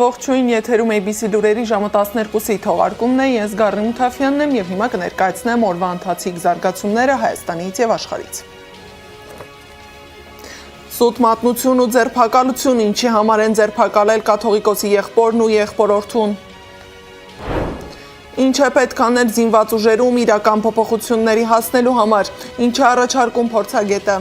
Ողջույն, եթերում ABC լուրերի ժամը 12-ի թողարկումն է, ես Գառնի Մութաֆյանն եմ և հիմա կներկայացնեմ օրվա ընթացիկ զարգացումները Հայաստանից և աշխարհից։ Սուտ մատնություն ու ձերբակալություն, ինչի համար են ձերբակալել կաթողիկոսի եղբորն ու եղբորորդուն։ Ինչ է պետք անել զինված ուժերում իրական փոփոխությունների հասնելու համար, ինչ է առաջարկում փորձագետը։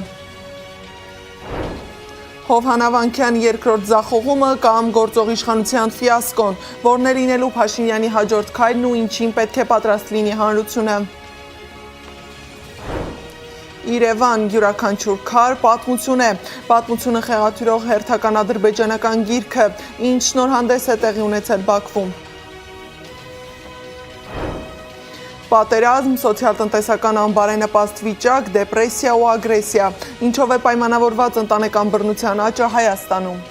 Հովհաննավանքյան երկրորդ ձախողումը կամ գործող իշխանության ֆիասկոն, որն է լինելու Փաշինյանի հաջորդ քայլն ու ինչին պետք է պատրաստ լինի հանրությունը։ Երևան յուրաքանչյուր քար պատմություն է, պատմությունը խեղաթյուրող հերթական ադրբեջանական գիրքը, ինչ շնորհանդես է տեղի ունեցել Բաքվում։ Պատերազմ, սոցիալ-տնտեսական անբարենպաստ վիճակ, դեպրեսիա ու ագրեսիա, ինչով է պայմանավորված ընտանեկան բռնության աճը Հայաստանում։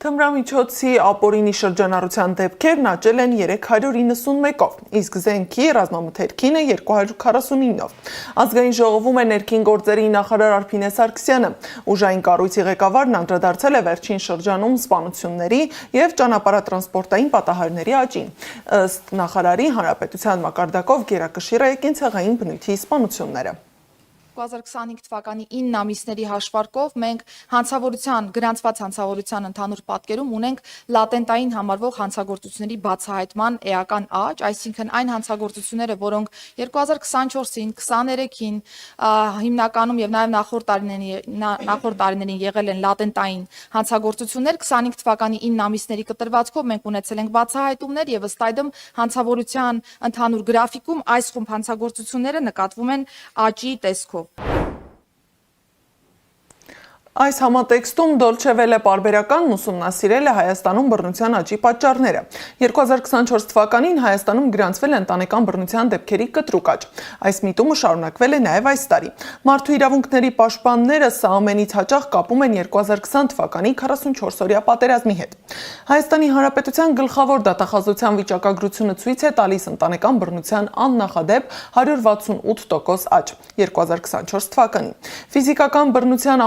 Թմրամիջոցի ապօրինի շրջանառության դեպքերն աճել են 391-ով, իսկ զենքի ռազմամթերքինը 249-ով։ Ազգային ժողովում է ներքին գործերի նախարար Արփինե Սարգսյանը, ուժային կառույցի ղեկավարն անդրադարձել է վերջին շրջանում սպանությունների և ճանապարհատրանսպորտային պատահարների աճին։ Ըստ նախարարի, հանրապետության մակարդակով գերակշիռ է կենցաղային բնույթի սպանությունները։ 2025 թվականի 9 ամիսների հաշվարկով մենք գրանցված հանցավորության ընդհանուր պատկերում ունենք լատենտային համարվող հանցագործությունների բացահայտման էական աճ, այսինքն այն հանցագործությունները, որոնք 2024-ին, 23-ին հիմնականում եւ նաեւ նախորդ տարիներին եղել են լատենտային հանցագործություններ, 25 թվականի 9 ամիսների կտրվածքով մենք ունեցել ենք բացահայտումներ եւ ըստ այդմ հանցավորության ընդհանուր գրաֆիկում այս խումբ հանցագործությունները նկատվում են աճի տեսքով։ Այս համատեքստում Դոլչե Վելե պարբերականն ուսումնասիրել է Հայաստանում բռնության աճի պատճառները։ 2024 թվականին Հայաստանում գրանցվել է ընտանեկան բռնության դեպքերի կտրուկ աճ։ Այս միտումը շարունակվել է նաև այս տարի։ Մարդու իրավունքների պաշտպանները սա ամենից հաճախ կապում են 2020 թվականի 44-օրյա պատերազմի հետ։ Հայաստանի Հանրապետության գլխավոր դատախազության վիճակագրությունը ցույց է տալիս ընտանեկան բռնության աննախադեպ 168% աճ 2024 թվականին։ Ֆիզիկական բռնության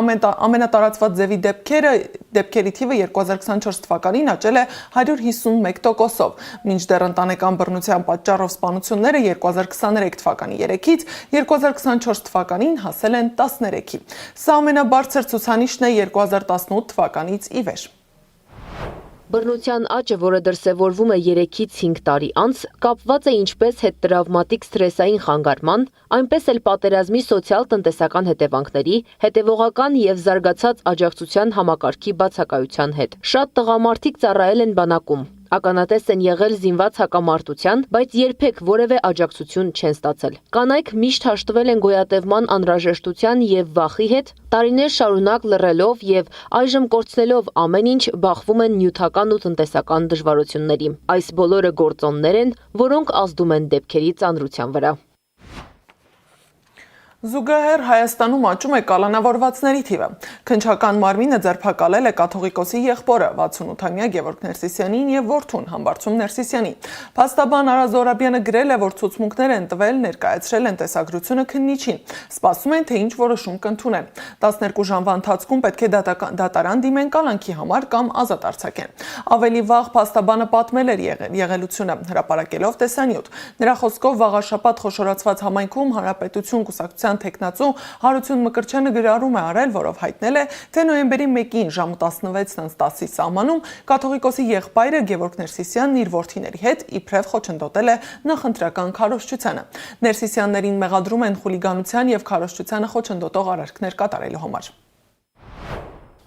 ամենատարածված ձևի դեպքերի թիվը 2024 թվականին աճել է 151%-ով, մինչդեռ ընտանեկան բռնության պատճառով սպանությունները 2023 թվականի 3-ից 2024 թվականին հասել են 13-ի։ Սա ամենաբարձր ցուցանիշն է 2018 թվականից ի վեր։ Բռնության աճը, որը դրսևորվում է 3-ից 5 տարի անց, կապված է ինչպես հետտրավմատիկ սթրեսային խանգարման, այնպես էլ պատերազմի սոցիալ-տնտեսական հետևանքների, հետևողական և զարգացած աջակցության համակարգի բացակայության հետ։ Շատ տղամարդիկ ծառայել են բանակում, ականատես են եղել զինված հակամարտության, բայց երբեք որևէ աջակցություն չեն ստացել։ Կանայք միշտ հաշտվել են գոյատևման անհրաժեշտության և վախի հետ, տարիներ շարունակ լռելով և այժմ կորցնելով ամեն ինչ բախվում են նյութական ու տնտեսական դժվարությունների։ Այս բոլորը գործոններ են, որոնք ազդում են դեպքերի ծանրության վրա։ Զուգահեռ Հայաստանում աճում է կալանավորվածների թիվը։ Քննչական մարմինը ձերբակալել է կաթողիկոսի եղբորը 68-ամյա Գևորգ Ներսիսյանին եւ որդուն Համբարձում Ներսիսյանին։ Փաստաբան Արա Զոհրաբյանը գրել է, որ ցուցմունքներ են տվել, ներկայացրել են տեսագրությունը քննիչին։ Սպասում են, թե ինչ որոշում կընդունեն։ 12 ժամվա ընթացքում պետք է դատարան դիմեն կալանքի համար կամ ազատ արձակեն։ Ավելի վաղ փաստաբանը պատմել էր եղելությունը, հրապարակելով տեսանյութ։ Նրա խոսքով վաղաշաբաթ խոշորացված համայնքում Հանրապետություն կուսակցության թեկնածու Հարություն Մկրտչյանը գրառում է արել, որով հայտնել է, թե նոյեմբերի 1-ին ժամը 16:10-ի սահմանում կաթողիկոսի եղբայրը Գևորգ Ներսիսյանն իր որդիների հետ իբրև խոչընդոտել է նախընտրական քարոզչությանը։ Ներսիսյաններին մեղադրում են խուլիգանության եւ քարոզչությանը խոչընդոտող արարքներ կատարելու համար։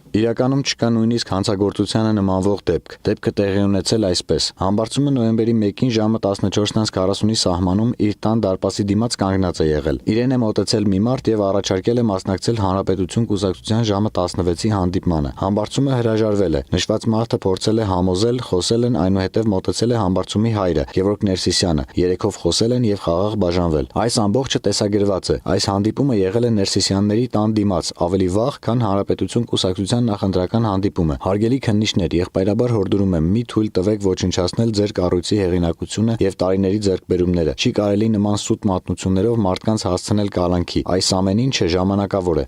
Իրականում չկա նույնիսկ հանցագործությանը նմանվող դեպք։ Դեպքը տեղի ունեցել այսպես. Համբարձումը նոյեմբերի 1-ին ժամը 14:40-ի սահմանում իր տան դարպասի դիմաց կանգնած է եղել։ Իրեն է մոտեցել մի մարդ եւ առաջարկել է մասնակցել Հանրապետություն կուսակցության ժամը 16-ի հանդիպմանը։ Համբարձումը հրաժարվել է։ Նշված մարդը փորձել է համոզել, խոսել են, այնուհետև մոտեցել է Համբարձումի հայրը Գևորգ Ներսիսյանը։ Երեքով խոսել են եւ խաղաղ բաժանվել։ Այս ամբողջը տեսագրված է։ Այս հանդիպումը եղել է Ներսիսյանների տան դիմաց, ավելի վաղ, քան Հանրապետություն կուսակցության կառավարության նախընտրական հանդիպումը։ Հարգելի քննիչներ, եղբայրաբար հորդորում եմ՝ մի թույլ տվեք ոչնչացնել ձեր կառույցի հեղինակությունը եւ տարիների ձեռքբերումները։ Չի կարելի նման սուտ մատնություններով մարդկանց հասցնել կալանքի։ Այս ամեն ինչը ժամանակավոր է։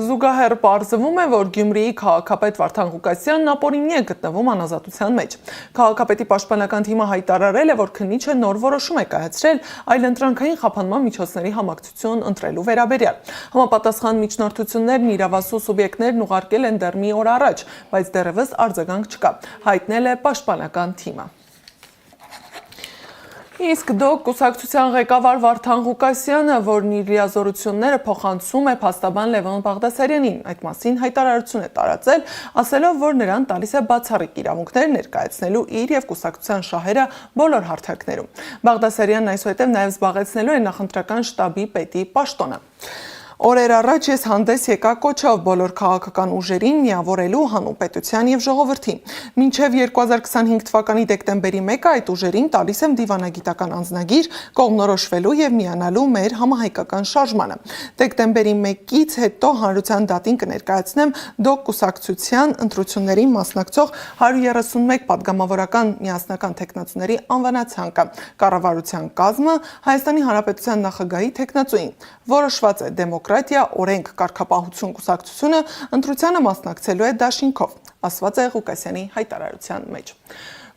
Զուգահեռ պարզվում է, որ Գյումրիի քաղաքապետ Վարդան Ղուկասյանն ապօրինի է գտնվում անազատության մեջ։ Քաղաքապետի պաշտպանական թիմը հայտարարել է, որ քննիչը նոր որոշում է կայացրել այլընտրանքային խափանման միջոցների համակցություն ընտրելու վերաբերյալ։ Համապատասխան միջնորդություններն իրավասու սուբյեկտներն ուղարկել են դեռ մի օր առաջ, բայց դեռևս արձագանք չկա, հայտնել է պաշտպանական թիմը։ Իսկ դոկ կուսակցության ղեկավար Վարդան Ղուկասյանը, որն իր լիազորությունները փոխանցում է փաստաբան Լևոն Բաղդասարյանին, այդ մասին հայտարարություն է տարածել, ասելով, որ նրան տալիս է բացառիկ իրավունքներ ներկայացնելու իր եւ կուսակցության շահերը բոլոր հարթակներում։ Բաղդասարյանն այսուհետև նաև զբաղեցնելու է նախընտրական շտաբի պետի պաշտոնը։ Օրեր առաջ ես հանդես եկա կոչով բոլոր քաղաքական ուժերին միավորելու հանուն պետության եւ ժողովրդի։ Մինչեւ 2025 թվականի դեկտեմբերի 1-ը այդ ուժերին տալիս եմ դիվանագիտական անձնագիր կողմնորոշվելու եւ միանալու մեր համահայկական շարժմանը։ Դեկտեմբերի 1-ից հետո հանրության դատին կներկայացնեմ դոկ կուսակցության ընտրություններին մասնակցող 131 падգամավորական միասնական թեկնածուների անվանացանկը, կառավարության կազմը Հայաստանի Հանրապետության նախագահի թեկնածուին։ Որոշված է դեմոկրատիա, օրենք, կարգապահություն կուսակցությունը ընտրությանը մասնակցելու է դաշինքով, ասված է Ղուկասյանի հայտարարության մեջ։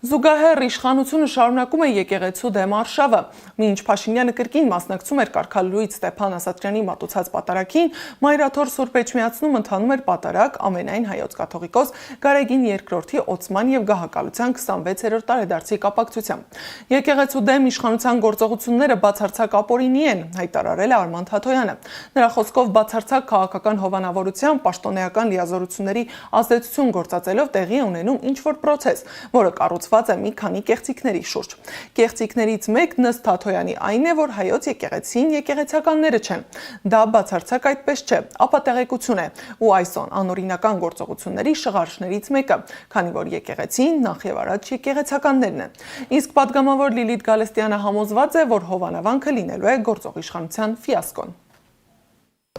Զուգահեռ իշխանությունը շարունակում է եկեղեցու դեմ արշավը։ Մինչ Փաշինյանը կրկին մասնակցում էր կարգալույծ Ստեփան Ասատրյանի մատուցած պատարագին, Մայրաթոր Սուրբ Էջմիածնում ընթանում էր պատարագ ամենայն հայոց կաթողիկոս Գարեգին II օծման եւ գահակալության 26-րդ տարեդարձի կապակցությամբ։ Եկեղեցու դեմ իշխանության գործողությունները բացարձակ ապօրինի են, հայտարարել է Արման Թաթոյանը։ Նրա խոսքով բացարձակ քաղաքական հովանավորությամբ պաշտոնեական լիազորությունների ազդեցություն գործածելով տեղի է ունենում ինչ-որ պրոցես, որը կառուցված է մի քանի կեղծիքների շուրջ։ Կեղծիքներից մեկն ըստ Թաթոյանի այն է, որ հայոց եկեղեցին եկեղեցականները չեն։ Դա բացարձակ այդպես չէ, ապա տեղեկություն է ու այսօր անօրինական գործողությունների շղարշներից մեկը, քանի որ եկեղեցին նախ եւ առաջ եկեղեցականներն են։ Իսկ падգամավոր Լիլիթ Գալստյանը համոզված է, որ հովանավանքը լինելու է գործող իշխանության ֆիասկոն։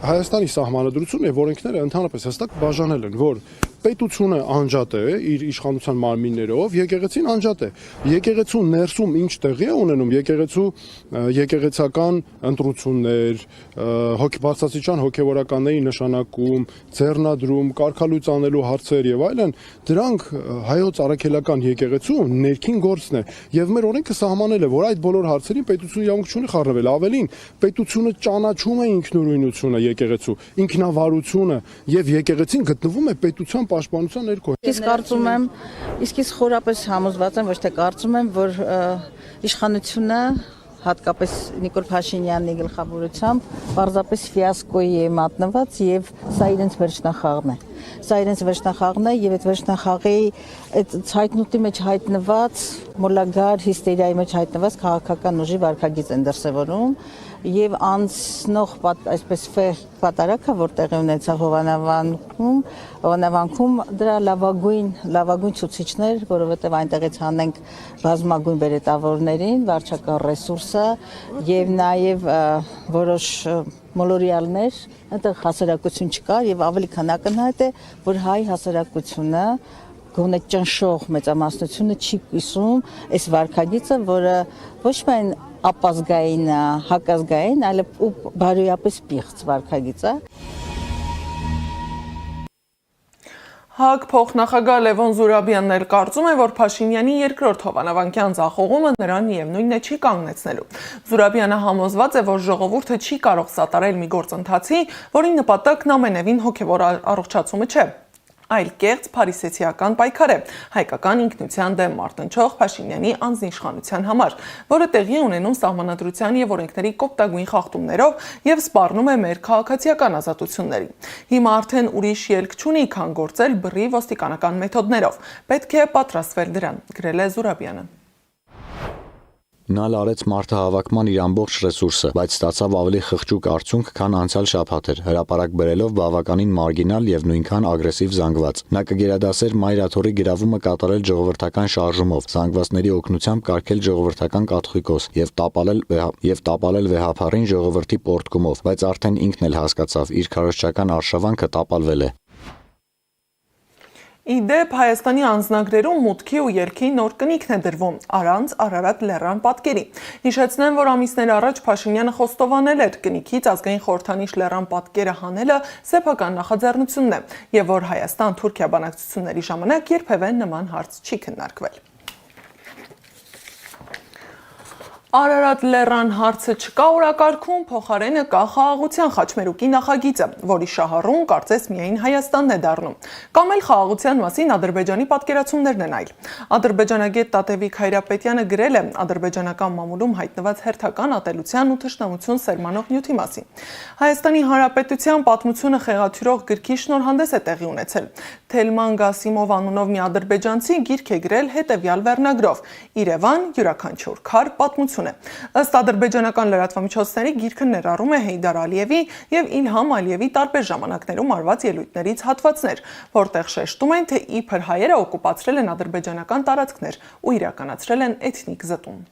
Հայաստանի սահմանադրությունը եւ օրենքները ընդհանրապես հստակ բաժանել են, որ պետությունը անջատ է իր իշխանության մարմիններով, եկեղեցին անջատ է։ Եկեղեցու ներսում ինչ տեղի է ունենում, եկեղեցական ընտրություններ, բարձրաստիճան հոգեվորականների նշանակում, ձեռնադրում, կարգալույծ անելու հարցեր եւ այլն, դրանք հայոց առաքելական եկեղեցու ներքին գործն է եւ մեր օրենքը սահմանել է, որ այդ բոլոր հարցերին պետությունը իրավունք չունի խառնվել, ավելին պետությունը ճանաչում է ինքնուրույնությունը եկեղեցու, ինքնավարությունը եւ եկեղեցին գտնվում է պետության պաշտպանության ներքո։ Իսկ կարծում եմ, իսկ խորապես համոզված եմ, ոչ թե կարծում եմ, որ իշխանությունը հատկապես Նիկոլ Փաշինյանի գլխավորությամբ պարզապես ֆիասկոյի է մատնված եւ սա իրենց վերջնախաղն է։ Սա իրենց վերջնախաղն է եւ այդ վերջնախաղի այդ ցայտնուտի մեջ հայտնված մոլագար հիստերիայի մեջ հայտնված քաղաքական ուժի վարկագիծ են դրսևորում եւ անցնող այսպես պատարակը, որ տեղի ունեցավ Հովանավանքում դրա լավագույն ցուցիչներ, որովհետեւ այնտեղից հանենք բազմագույն բերետավորներին, վարչական ռեսուրսը եւ նաեւ որոշ մոլորիալներ, այնտեղ հասարակություն չկար եւ ավելի քան ակնհայտ է, որ հայ հասարակությունը գոնե ճնշող մեծամասնությունը չի կիսում այս վարկագիծը, որը ոչ միայն ապազգային, հակազգային, այլև բարոյապես պիղծ վարկագիծ է։ ՀԱԿ փոխնախագահ Լևոն Զուրաբյանն էլ կարծում է, որ Փաշինյանի երկրորդ հովանավանկյան ձախողումը նրան միևնույնն է չի կանգնեցնելու։ Զուրաբյանը համոզված է, որ ժողովուրդը չի կարող սատարել մի գործընթացի, որի նպատակն ամենևին հոգևոր առողջացումը չէ, այլ կեղծ փարիսեցիական պայքար է հայկական ինքնության դեմ մարտնչող Փաշինյանի անձնիշխանության համար, որը տեղի է ունենում սահմանադրության եւ օրենքների կոպտագույն խախտումներով եւ սպառնում է մեր քաղաքացիական ազատություններին։ Հիմա արդեն ուրիշ ելք չունի, քան գործել բռի ոստիկանական մեթոդներով։ Պետք է պատրաստվել դրան, գրել է Զուրաբյանը։ Նա լարեց մարդահավաքման իր ամբողջ ռեսուրսը, բայց ստացավ ավելի խղճուկ արդյունք, քան անցյալ շաբաթ էր, հրապարակ բերելով բավականին մարգինալ եւ նույնքան ագրեսիվ զանգված։ Նա կգերադասեր Մայր աթոռի գրավումը կատարել ժողովրդական շարժումով, զանգվածների օգնությամբ կարգել ժողովրդական կաթողիկոս եւ տապալել վեհափառին ժողովրդի պորտկումով, բայց արդեն ինքն էլ հասկացավ, իր քարոզչական արշավանքը տապալվել է։ Իդեպ Հայաստանի անձնագրերում մուտքի ու ելքի նոր կնիքն է դրվում առանց Արարատ լեռան պատկերի։ Հիշեցնեմ, որ ամիսներ առաջ Փաշինյանը խոստովանել էր կնիքից ազգային խորհրդանիշ լեռան պատկերը հանելը սեփական նախաձեռնությունն է եւ որ Հայաստան-Թուրքիա բանակցությունների ժամանակ երբևէ նման հարց չի քննարկվել։ Արարատ լեռան հարցը չկա օրակարգում, փոխարենը կա խաղաղության խաչմերուկի նախագիծը, որի շահառուն կարծես միայն Հայաստանն է դառնում։ Կամ էլ խաղաղության մասին Ադրբեջանի պատկերացումներն են այլ։ Ադրբեջանագետ Տատևիկ Հայրապետյանը գրել է ադրբեջանական մամուլում հայտնված հերթական ատելության ու թշնամություն սերմանող նյութի մասին։ Հայաստանի Հանրապետության պատմությունը խեղաթյուրող գրքի շնորհանդես է տեղի ունեցել։ Թելման Գասիմով անունով մի ադրբեջանցի գիրք է գրել հետևյալ վերնագրով՝ Երևան յուրաքանչյուր քար պատմություն։ Ըստ ադրբեջանական լրատվամիջոցների գիրքը ներառում է Հեյդար Ալիևի եւ Իլհամ Ալիևի տարբեր ժամանակներում արված ելույթներից հատվածներ, որտեղ շեշտում են, թե իբր հայերը օկուպացրել են ադրբեջանական տարածքներ ու իրականացրել են էթնիկ զտում։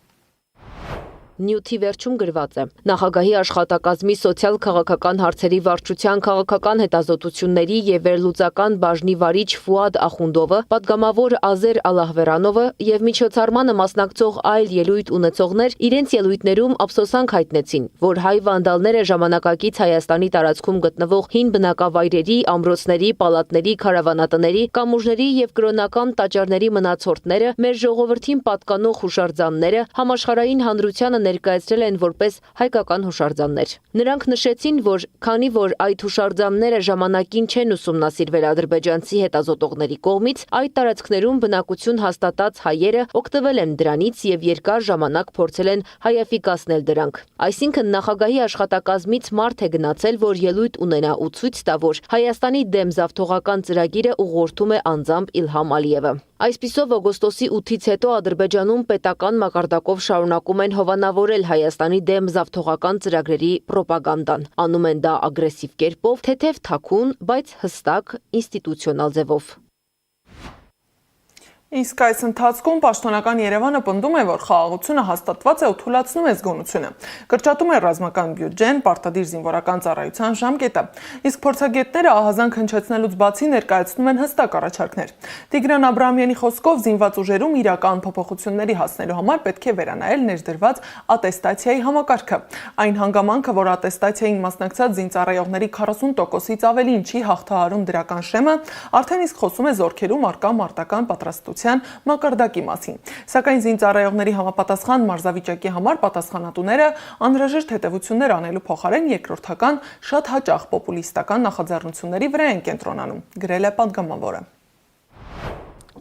Նյութի վերջում գրված է. Նախագահի աշխատակազմի սոցիալ-քաղաքական հարցերի վարչության քաղաքական հետազոտությունների եւ վերլուծական բաժնի վարիչ Ֆուադ Ախունդովը, падգամավոր Ազեր Ալահվերանովը եւ միջոցառմանը մասնակցող այլ ելույթ ունեցողներ իրենց ելույթներում ափսոսանք հայտնեցին, որ հայ վանդալները ժամանակակից Հայաստանի տարածքում գտնվող հին բնակավայրերի, ամրոցների, պալատների, քարավանատների, կամուրջների եւ կրոնական տաճարների մնացորդները, մեր ժողովրդին պատկանող հուշարձանները համաշխարհային հանրությանը ներկայացրել են որպես հայկական հուշարձաններ։ Նրանք նշեցին, որ քանի որ այդ հուշարձանները ժամանակին չեն ուսումնասիրվել ադրբեջանցի հետազոտողների կողմից, այդ տարածքներում բնակություն հաստատած հայերը օգտվել են դրանից եւ երկար ժամանակ փորձել են հայաֆիկացնել դրանք։ Այսինքն նախագահի աշխատակազմից մարդ է գնացել, որ ելույթ ունենա ու ցույց տա, որ Հայաստանի դեմ զավթողական ծրագիրը ուղղորդում է անձամբ Իլհամ Ալիևը։ Այսպիսով օգոստոսի 8-ից հետո Ադրբեջանում պետական մակարդակով շարունակում են հովանավորել Հայաստանի դեմ զավթողական ծրագրերի ռոպագանդան։ Անում են դա ագրեսիվ կերպով, թեթև թաքուն, բայց հստակ ինստիտուցիոնալ ձևով։ Իսկ այս ընթացքում պաշտոնական Երևանը պնդում է, որ խաղաղությունը հաստատված է ու թուլացնում է զգոնությունը։ Կրճատում է ռազմական բյուջեն, պարտադիր զինվորական ծառայության ժամկետը։ Իսկ փորձագետները ահազանգ հնչեցնելուց բացի ներկայացնում են հստակ առաջարկներ։ Տիգրան Աբրահամյանի խոսքով զինված ուժերում իրական փոփոխությունների հասնելու համար պետք է վերանայել ներդրված ատեստացիայի համակարգը։ Այն հանգամանքը, որ ատեստացիային մասնակցած զինծառայողների 40%-ից ավելին չի հաղթահարում դրական շեմը, արդեն իսկ խոսում է զորքերում առկա մարտական պատրաստության մակարդակի մասին։ Սակայն զինծառայողների համապատասխան մարզավիճակի համար պատասխանատուները անհրաժեշտ հետևություններ անելու փոխարեն երկրորդական շատ հաճախ պոպուլիստական նախաձեռնությունների վրա են կենտրոնանում, գրել է պատգամավորը։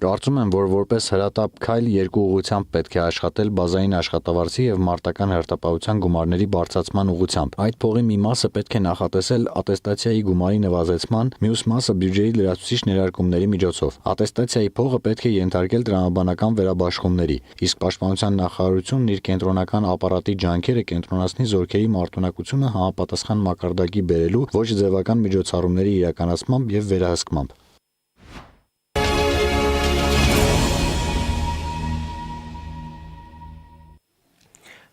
Կարծում եմ, որ որպես հրատապ քայլ երկու ուղղությամբ պետք է աշխատել բազային աշխատավարձի եւ մարտական հերթապահության գումարների բարձրացման ուղղությամբ։ Այդ փողի մի մասը պետք է նախատեսել ատեստացիայի գումարի նվազեցման, մյուս մասը բյուջեի լրացուցիչ ներարկումների միջոցով։ Ատեստացիայի փողը պետք է ենթարկել տրամաբանական վերաբաշխումների, իսկ Պաշտպանության նախարարությունն իր կենտրոնական ապարատի ջանքերը կենտրոնացնի զորքերի մարտունակությունը համապատասխան մակարդակի բերելու ոչ ձևական միջոցառումների իրականացմամբ եւ վերահսկմամբ։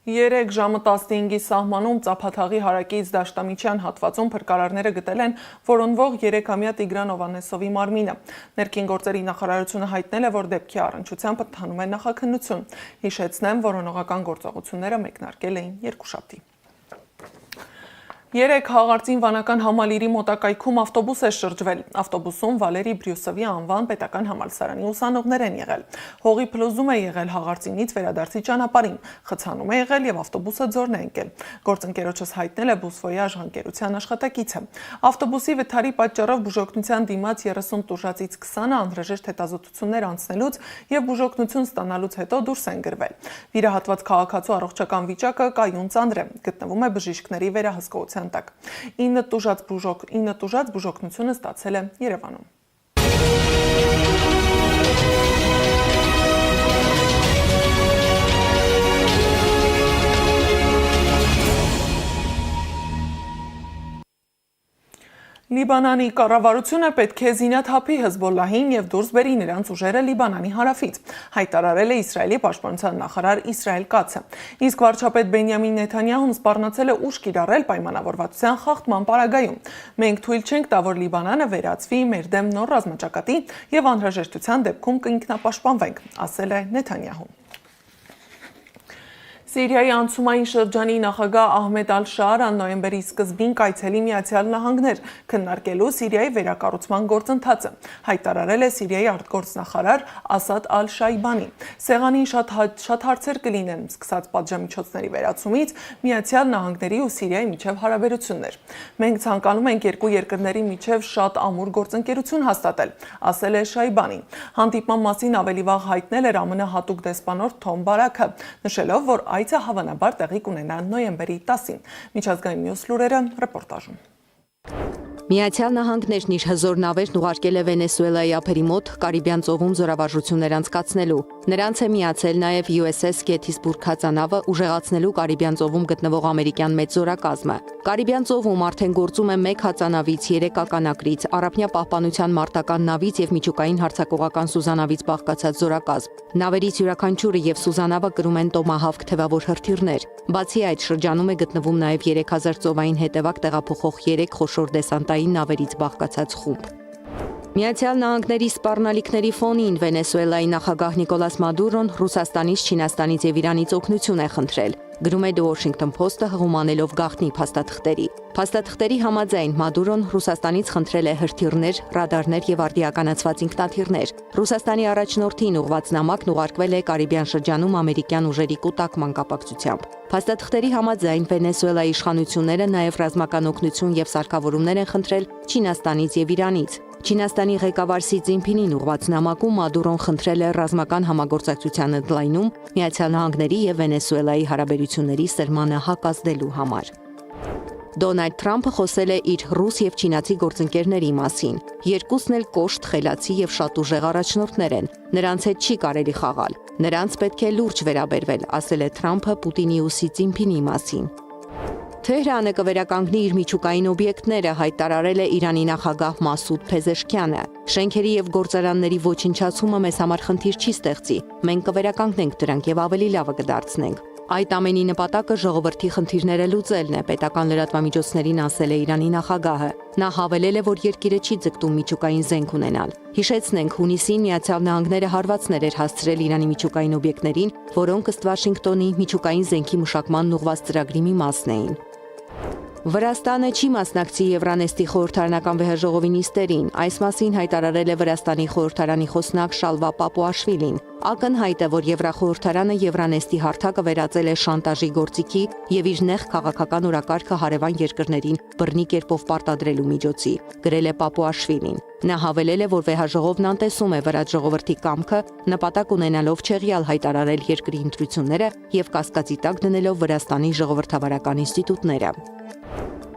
Երեկ ժամը 15-ի սահմանում Ծափաթաղի հարակից Դաշտամիջյան հատվածում փրկարարները գտել են որոնվող 3-ամյա Տիգրան Հովհաննեսովի մարմինը։ Ներքին գործերի նախարարությունը հայտնել է, որ դեպքի առնչությամբ ընթանում է նախաքննություն։ Հիշեցնեմ, որոնողական գործողությունները մեկնարկել էին երկուշաբթի։ Երեկ Հաղարծին վանական համալիրի մոտակայքում ավտոբուս է շրջվել։ Ավտոբուսում Վալերի Բրյուսովի անվան պետական համալսարանի ուսանողներ են եղել։ Հողի փլուզում է եղել Հաղարծինից վերադարձի ճանապարհին, խցանում է եղել եւ ավտոբուսը ձորն է ընկել։ Գործընկերոջս հայտնել է Բուսվոյաժ ընկերության աշխատակիցը։ Ավտոբուսի վթարի պատճառով բուժօգնության դիմաց 30 տուժածից 20-ը անհրաժեշտ հետազոտություններ անցնելուց եւ բուժօգնություն ստանալուց հետո դուրս են գրվել։ Վիրահատված քաղաքացու առողջական վիճակը կայուն ծանր է, գտնվում է բժիշկների վերահսկողության տակ։ 9 տուժած բուժօգնությունը ստացել է Երևանում։ Լիբանանի կառավարությունը պետք է զինաթափի Հեզբոլլահին եւ դուրս բերի նրանց ուժերը Լիբանանի հարավից, հայտարարել է Իսրայելի պաշտպանության նախարար Իսրայել Կացը։ Իսկ վարչապետ Բենյամին Նեթանյահուն սպառնացել է ուժ կիրառել պայմանավորվածության խախտման պարագայում։ Մենք թույլ չենք տա, որ Լիբանանը վերածվի մեր դեմ նոր ռազմաճակատի եւ անհրաժեշտության դեպքում կինքնապաշտպանվենք, ասել է Նեթանյահուն։ Սիրիայի անցումային շրջանի նախագահ Ահմեդ Ալ-Շարան նոյեմբերի սկզբին կայցելի Միացյալ Նահանգներ քննարկելու Սիրիայի վերակառուցման գործընթացը, հայտարարել է Սիրիայի արտգործնախարար Ասադ Ալ-Շայբանի։ Սեղանին շատ հարցեր կլինեն, սկսած պատժամիջոցների վերացումից Միացյալ Նահանգների ու Սիրիայի միջև հարաբերություններ։ Մենք ցանկանում ենք երկու երկրների միջև շատ ամուր գործընկերություն հաստատել, ասել է Շայբանին։ Հանդիպման մասին ավելի վաղ հայտնել էր ԱՄՆ հատուկ դեսպանորդ Թոմ Բարաքը, նշելով, որ այցը հավանաբար տեղի կունենա նոյեմբերի 10-ին։ Միջազգային մյուս լուրերը ռեպորտաժում։ Միացյալ Նահանգներն իր հզոր նավերն ուղարկել է Վենեսուելայի ափերի մոտ Կարիբյան ծովում զորավարժություններ անցկացնելու։ Նրանց է միացել նաև USS Gettysburg հածանավը ուժեղացնելու Կարիբյան ծովում գտնվող ամերիկյան մեծ զորակազմը։ Կարիբյան ծովում արդեն գործում է 1 հածանավից, 3 ականակրից, առափնյա պահպանության մարտական նավից եւ միջուկային հարձակողական սուզանավից բաղկացած զորակազմ։ Նավերից յուրաքանչյուրը եւ սուզանավը կրում են տոմահավք թևավոր հրթիռներ։ Բացի այդ, շրջանում է գտնվում նաև 3000 ծովային հետևակ տեղափոխող 3 խոշոր դեսանտային նավերից բաղկացած խումբ։ Միացյալ Նահանգների սպառնալիքների ֆոնին Վենեսուելայի նախագահ Նիկոլաս Մադուրոն Ռուսաստանից, Չինաստանից եւ Իրանից օգնություն է խնդրել, գրում է The Washington Post-ը հղումանելով գաղտնի փաստաթղթերի։ Փաստաթղթերի համաձայն Մադուրոն Ռուսաստանից խնդրել է հրթիռներ, ռադարներ եւ արդիականացված ինքնաթիռներ։ Ռուսաստանի առաջնորդին ուղված նամակն ուղարկվել է Կարիբյան շրջանում ամերիկյան ուժերի կուտակման կապակցությամբ։ Փաստաթղթերի համաձայն Վենեսուելայի իշխանությունները նաև ռազմական օգնություն եւ սարքավորումներ են խնդրել Չինաստանից եւ Իրանից։ Չինաստանի ղեկավար Սի Ցզինփինին ուղված նամակում Մադուրոն խնդրել է ռազմական համագործակցության ընդլայնում Միացյալ Նահանգների եւ Վենեսուելայի հարաբերությունների սրմանը հակազդելու համար։ Դոնալդ Թրամփը խոսել է իր ռուս եւ չինացի գործընկերների մասին։ Երկուսն էլ կոշտ, խելացի եւ շատ ուժեղ առաջնորդներ են։ Նրանց հետ չի կարելի խաղալ։ Նրանց պետք է լուրջ վերաբերվել, ասել է Թրամփը Պուտինի ու Սի Ցզինփինի մասին։ Թեհրանը կվերականգնի իր միջուկային օբյեկտները, հայտարարել է Իրանի նախագահ Մասուդ Փեզեշքյանը։ Շենքերի եւ գործարանների ոչնչացումը մեզ համար խնդիր չի ստեղծի։ Մենք կվերականգնենք դրանք եւ ավելի լավը կդարձնենք։ Այդ ամենի նպատակը ժողովրդի խնդիրները լուծելն է, պետական լրատվամիջոցներին ասել է Իրանի նախագահը։ Նա հավելել է, որ երկիրը չի ձգտում միջուկային զենք ունենալ։ Հիշեցնենք, հունիսին Միացյալ Նահանգները հարվածներ էր հասցրել Իրանի միջուկային օբյեկտներին, որոնք ըստ Վաշինգտոնի միջուկային զենքի մշակման ուղղված ծրագրի մի մասն էին։ Վրաստանը չի մասնակցի Եվրանեստի խորհրդարանական վեհաժողովի նիստերին, այս մասին հայտարարել է Վրաստանի խորհրդարանի խոսնակ Շալվա Պապուաշվիլին։ Ակնհայտ է, որ Եվրախորհրդարանը Եվրանեստի հարթակը վերածել է շանտաժի գործիքի եւ իր նեղ քաղաքական օրակարգը հարևան երկրներին բռնի կերպով պարտադրելու միջոցի, գրել է Պապուաշվիլին։ Նա հավելել է, որ վեհաժողովն անտեսում է վրաց ժողովրդի կամքը, նպատակ ունենալով չեղյալ հայտարարել երկրի ընտրությունները եւ կասկածի տակ դնելով Վրաստանի ժողովրդավարական ինստիտուտները։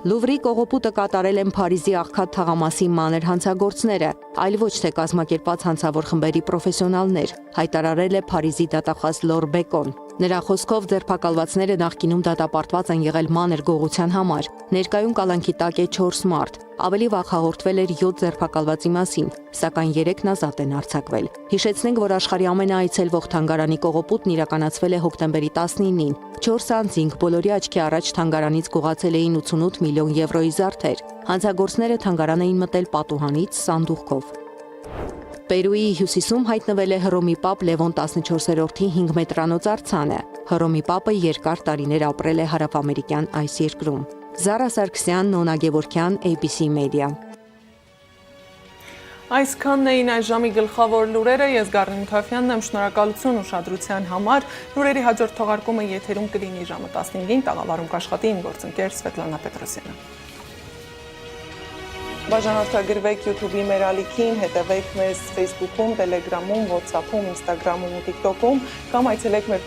Լուվրի կողոպուտը կատարել են Փարիզի աղքատ թաղամասի մանր հանցագործները, այլ ոչ թե կազմակերպած հանցավոր խմբերի պրոֆեսիոնալներ, հայտարարել է Փարիզի դատախազ Լոր Բեկոն։ Նրա խոսքով ձերբակալվածները նախկինում դատապարտված են եղել մանր գողության համար։ Ներկայում կալանքի տակ է 4 մարդ։ Ավելի վաղ հաղորդվել էր 7 ձերբակալվածի մասին, սակայն 3-ն ազատ են արձակվել։ Հիշեցնենք, որ աշխարհի ամենաայցելվող թանգարանի կողոպուտն իրականացվել է հոկտեմբերի 19-ին։ 4 անձինք բոլորի աչքի առաջ թանգարանից գողացել էին 88 միլիոն եվրոյի զարդեր։ Հանցագործները թանգարան էին մտել պատուհանից սանդուղքով։ Պերուի հյուսիսում հայտնվել է Հռոմի պապ Լևոն 14-րդի 5 մետրանոց արձանը։ Հռոմի պապը երկար տարիներ ապրել է հարավամերիկյան այս երկրում։ Զարա Սարգսյան, Նոնա Գևորգյան, ABC Media։ Այսքանն էին այս ժամի գլխավոր լուրերը, ես Գառնի Մութաֆյանն եմ, շնորհակալություն ուշադրության համար։ Լուրերի հաջորդ թողարկումը եթերում կլինի ժամը 15-ին, տաղավարում կաշխատի իմ գործընկեր Սվետլանա Պետրոսյանը։ Բաժանորդագրվեք YouTube-ի մեր ալիքին, հետևեք մեզ Facebook-ում, Telegram-ում, WhatsApp-ում, Instagram-ում ու TikTok-ում կամ այցելեք մեր